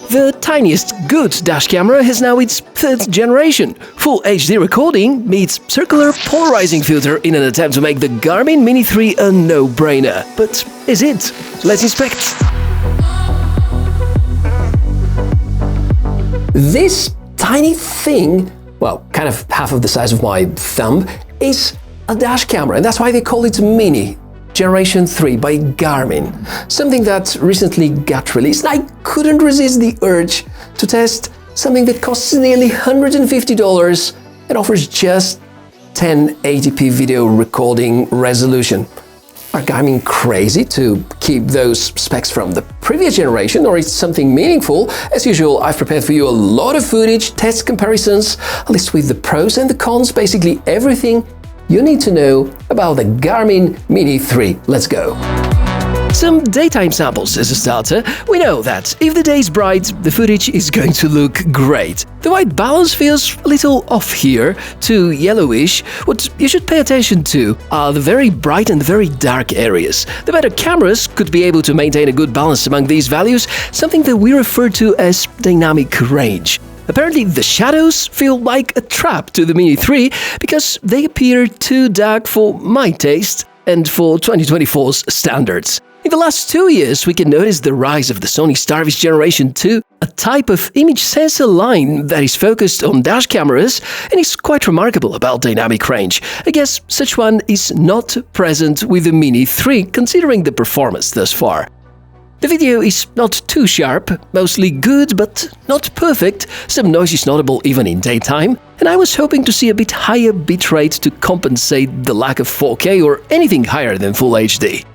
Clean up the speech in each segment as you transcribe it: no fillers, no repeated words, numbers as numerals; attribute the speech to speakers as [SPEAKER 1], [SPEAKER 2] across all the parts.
[SPEAKER 1] The tiniest good dash camera has now its third generation. Full HD recording meets circular polarizing filter in an attempt to make the Garmin Mini 3 a no-brainer. But is it? Let's inspect. This tiny thing, well, kind of half of the size of my thumb, is a dash camera, and that's why they call it Mini. Generation 3 by Garmin, something that recently got released. I couldn't resist the urge to test something that costs nearly $150 and offers just 1080p video recording resolution. Are Garmin crazy to keep those specs from the previous generation, or is something meaningful? As usual, I've prepared for you a lot of footage, test comparisons, a list with the pros and the cons, basically everything you need to know about the Garmin Mini 3. Let's go! Some daytime samples as a starter. We know that if the day is bright, the footage is going to look great. The white balance feels a little off here, too yellowish. What you should pay attention to are the very bright and very dark areas. The better cameras could be able to maintain a good balance among these values, something that we refer to as dynamic range. Apparently, the shadows feel like a trap to the Mini 3 because they appear too dark for my taste and for 2024's standards. In the last 2 years, we can notice the rise of the Sony Starfish Generation 2, a type of image sensor line that is focused on dash cameras and is quite remarkable about dynamic range. I guess such one is not present with the Mini 3, considering the performance thus far. The video is not too sharp, mostly good but not perfect, some noise is notable even in daytime, and I was hoping to see a bit higher bitrate to compensate the lack of 4K or anything higher than Full HD.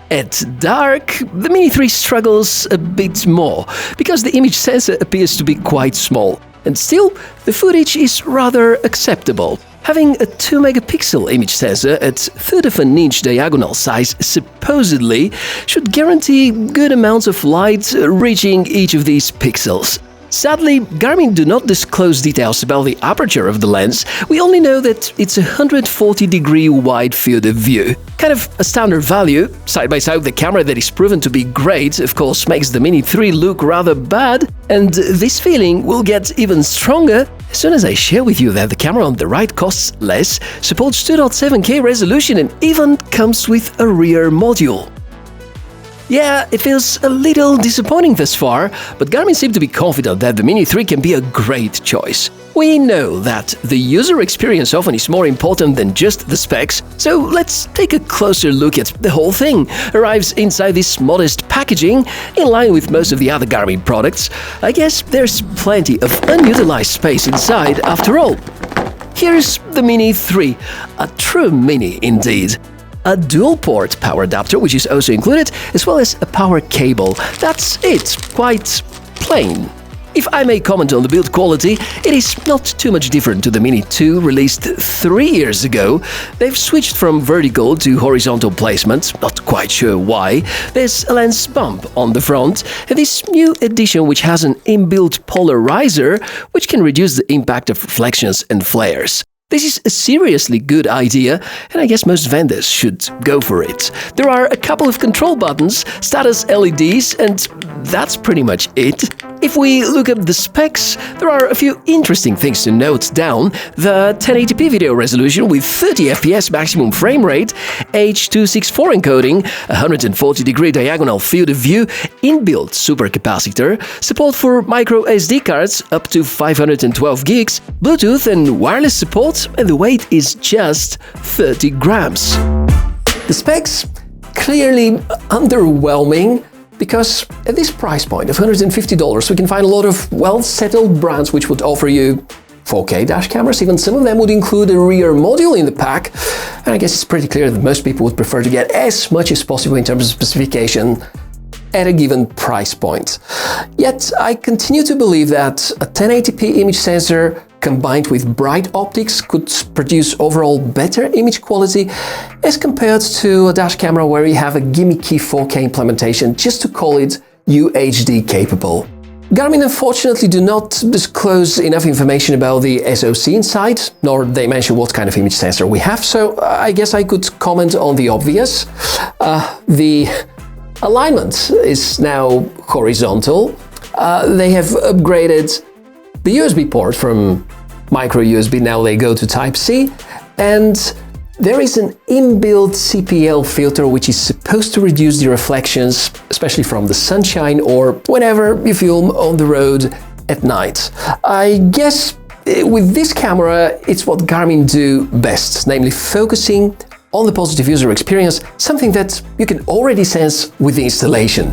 [SPEAKER 1] At dark, the Mini 3 struggles a bit more, because the image sensor appears to be quite small, and still, the footage is rather acceptable. Having a 2-megapixel image sensor at 1/3 of an inch diagonal size supposedly should guarantee good amounts of light reaching each of these pixels. Sadly, Garmin do not disclose details about the aperture of the lens. We only know that it's a 140-degree wide field of view. Kind of a standard value. Side by side with the camera that is proven to be great, of course, makes the Mini 3 look rather bad. And this feeling will get even stronger as soon as I share with you that the camera on the right costs less, supports 2.7K resolution, and even comes with a rear module. Yeah, it feels a little disappointing thus far, but Garmin seem to be confident that the Mini 3 can be a great choice. We know that the user experience often is more important than just the specs, so let's take a closer look at the whole thing. Arrives inside this modest packaging, in line with most of the other Garmin products. I guess there's plenty of unutilized space inside after all. Here's the Mini 3, a true Mini indeed. A dual-port power adapter, which is also included, as well as a power cable. That's it, quite plain. If I may comment on the build quality, it is not too much different to the Mini 2 released 3 years ago. They've switched from vertical to horizontal placement, not quite sure why. There's a lens bump on the front, and this new edition which has an inbuilt polarizer, which can reduce the impact of reflections and flares. This is a seriously good idea, and I guess most vendors should go for it. There are a couple of control buttons, status LEDs, and that's pretty much it. If we look up the specs, there are a few interesting things to note down. The 1080p video resolution with 30 FPS maximum frame rate, H.264 encoding, 140-degree diagonal field of view, inbuilt supercapacitor, support for micro SD cards up to 512 gigs, Bluetooth and wireless support, and the weight is just 30 grams. The specs clearly underwhelming, because at this price point of $150 we can find a lot of well-settled brands which would offer you 4K dash cameras. Even some of them would include a rear module in the pack, and I guess it's pretty clear that most people would prefer to get as much as possible in terms of specification at a given price point. Yet I continue to believe that a 1080p image sensor combined with bright optics could produce overall better image quality as compared to a dash camera where you have a gimmicky 4K implementation just to call it UHD capable. Garmin unfortunately do not disclose enough information about the SoC inside, nor they mention what kind of image sensor we have, so I guess I could comment on the obvious. The alignment is now horizontal. They have upgraded the USB port from micro USB, now they go to Type-C, and there is an inbuilt CPL filter which is supposed to reduce the reflections, especially from the sunshine or whenever you film on the road at night. I guess with this camera, it's what Garmin do best, namely focusing on the positive user experience, something that you can already sense with the installation.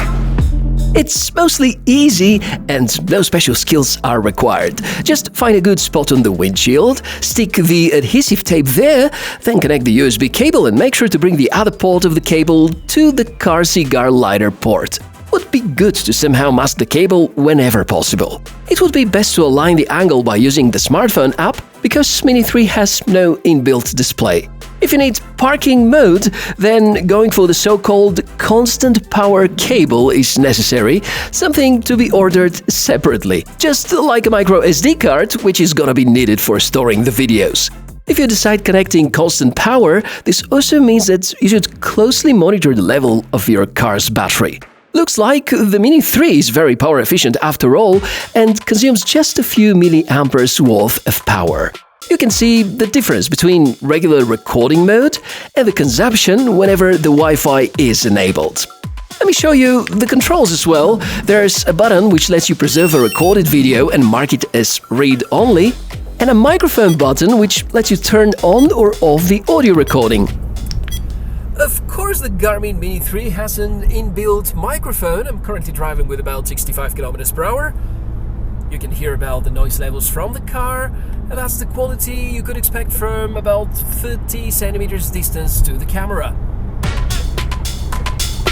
[SPEAKER 2] It's mostly easy and no special skills are required. Just find a good spot on the windshield, stick the adhesive tape there, then connect the USB cable and make sure to bring the other port of the cable to the car cigar lighter port. Would be good to somehow mask the cable whenever possible. It would be best to align the angle by using the smartphone app, because Mini 3 has no inbuilt display. If you need parking mode, then going for the so-called constant power cable is necessary, something to be ordered separately, just like a micro SD card, which is gonna be needed for storing the videos. If you decide connecting constant power, this also means that you should closely monitor the level of your car's battery. Looks like the Mini 3 is very power efficient after all and consumes just a few milliamperes worth of power. You can see the difference between regular recording mode and the consumption whenever the Wi-Fi is enabled. Let me show you the controls as well. There's a button which lets you preserve a recorded video and mark it as read-only, and a microphone button which lets you turn on or off the audio recording. Of course, the Garmin Mini 3 has an inbuilt microphone. I'm currently driving with about 65 km/h. You can hear about the noise levels from the car, and that's the quality you could expect from about 30 centimeters distance to the camera.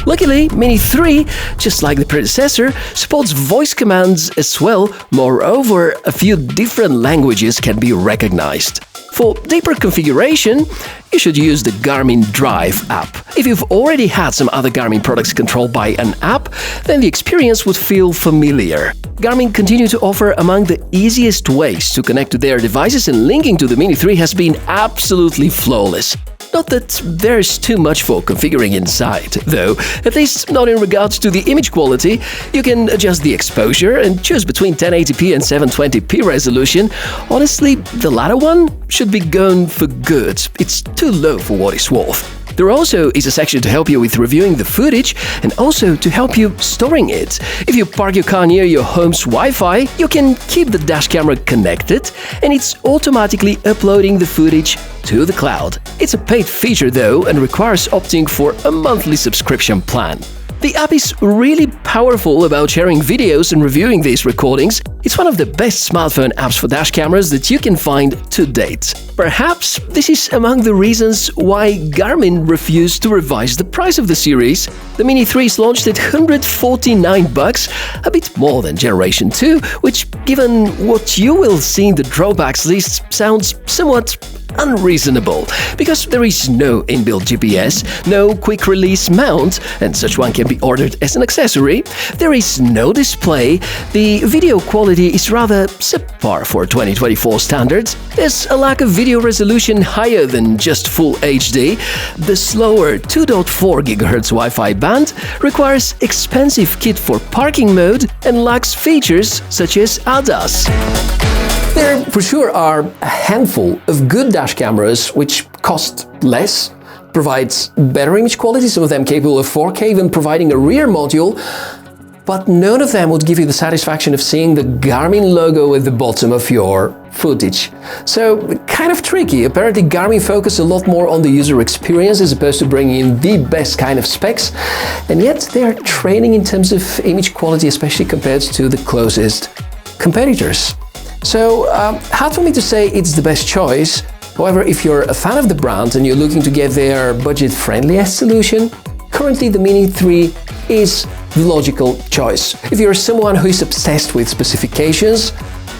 [SPEAKER 2] Luckily, Mini 3, just like the predecessor, supports voice commands as well. Moreover, a few different languages can be recognized. For deeper configuration, you should use the Garmin Drive app. If you've already had some other Garmin products controlled by an app, then the experience would feel familiar. Garmin continue to offer among the easiest ways to connect to their devices, and linking to the Mini 3 has been absolutely flawless. Not that there's too much for configuring inside, though, at least not in regards to the image quality. You can adjust the exposure and choose between 1080p and 720p resolution. Honestly, the latter one should be gone for good. It's too low for what it's worth. There also is a section to help you with reviewing the footage and also to help you storing it. If you park your car near your home's Wi-Fi, you can keep the dash camera connected and it's automatically uploading the footage to the cloud. It's a paid feature though and requires opting for a monthly subscription plan. The app is really powerful about sharing videos and reviewing these recordings. It's one of the best smartphone apps for dash cameras that you can find to date. Perhaps this is among the reasons why Garmin refused to revise the price of the series. The Mini 3 is launched at $149, a bit more than Generation 2, which, given what you will see in the drawbacks list, sounds somewhat unreasonable, because there is no inbuilt GPS, no quick release mount, and such one can be ordered as an accessory. There is no display, the video quality is rather subpar for 2024 standards, there's a lack of video resolution higher than just Full HD, the slower 2.4 GHz Wi-Fi band requires expensive kit for parking mode and lacks features such as ADAS.
[SPEAKER 1] There for sure are a handful of good dash cameras which cost less, provides better image quality, some of them capable of 4K, even providing a rear module, but none of them would give you the satisfaction of seeing the Garmin logo at the bottom of your footage. So, kind of tricky. Apparently Garmin focus a lot more on the user experience as opposed to bringing in the best kind of specs, and yet they're trailing in terms of image quality, especially compared to the closest competitors. So, hard for me to say it's the best choice. However, if you're a fan of the brand and you're looking to get their budget-friendliest solution, currently the Mini 3 is the logical choice. If you're someone who is obsessed with specifications,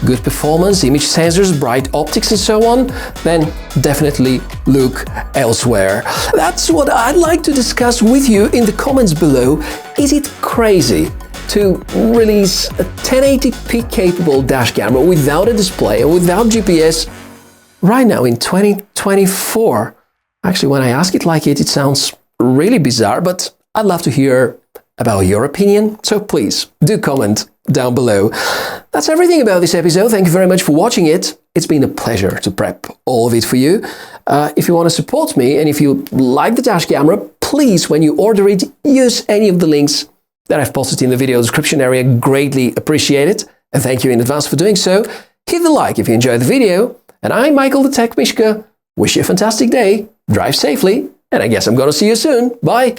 [SPEAKER 1] good performance, image sensors, bright optics and so on, then definitely look elsewhere. That's what I'd like to discuss with you in the comments below. Is it crazy to release a 1080p capable dash camera without a display and without GPS right now in 2024? Actually, when I ask it like it sounds really bizarre, but I'd love to hear about your opinion, so please do comment down below. That's everything about this episode. Thank you very much for watching it. It's been a pleasure to prep all of it for you. If you want to support me and if you like the dash camera, please, when you order it, use any of the links that I've posted in the video description area. Greatly appreciate it. And thank you in advance for doing so. Hit the like if you enjoyed the video. And I'm Michael the Tech Mishka. Wish you a fantastic day. Drive safely. And I guess I'm going to see you soon. Bye.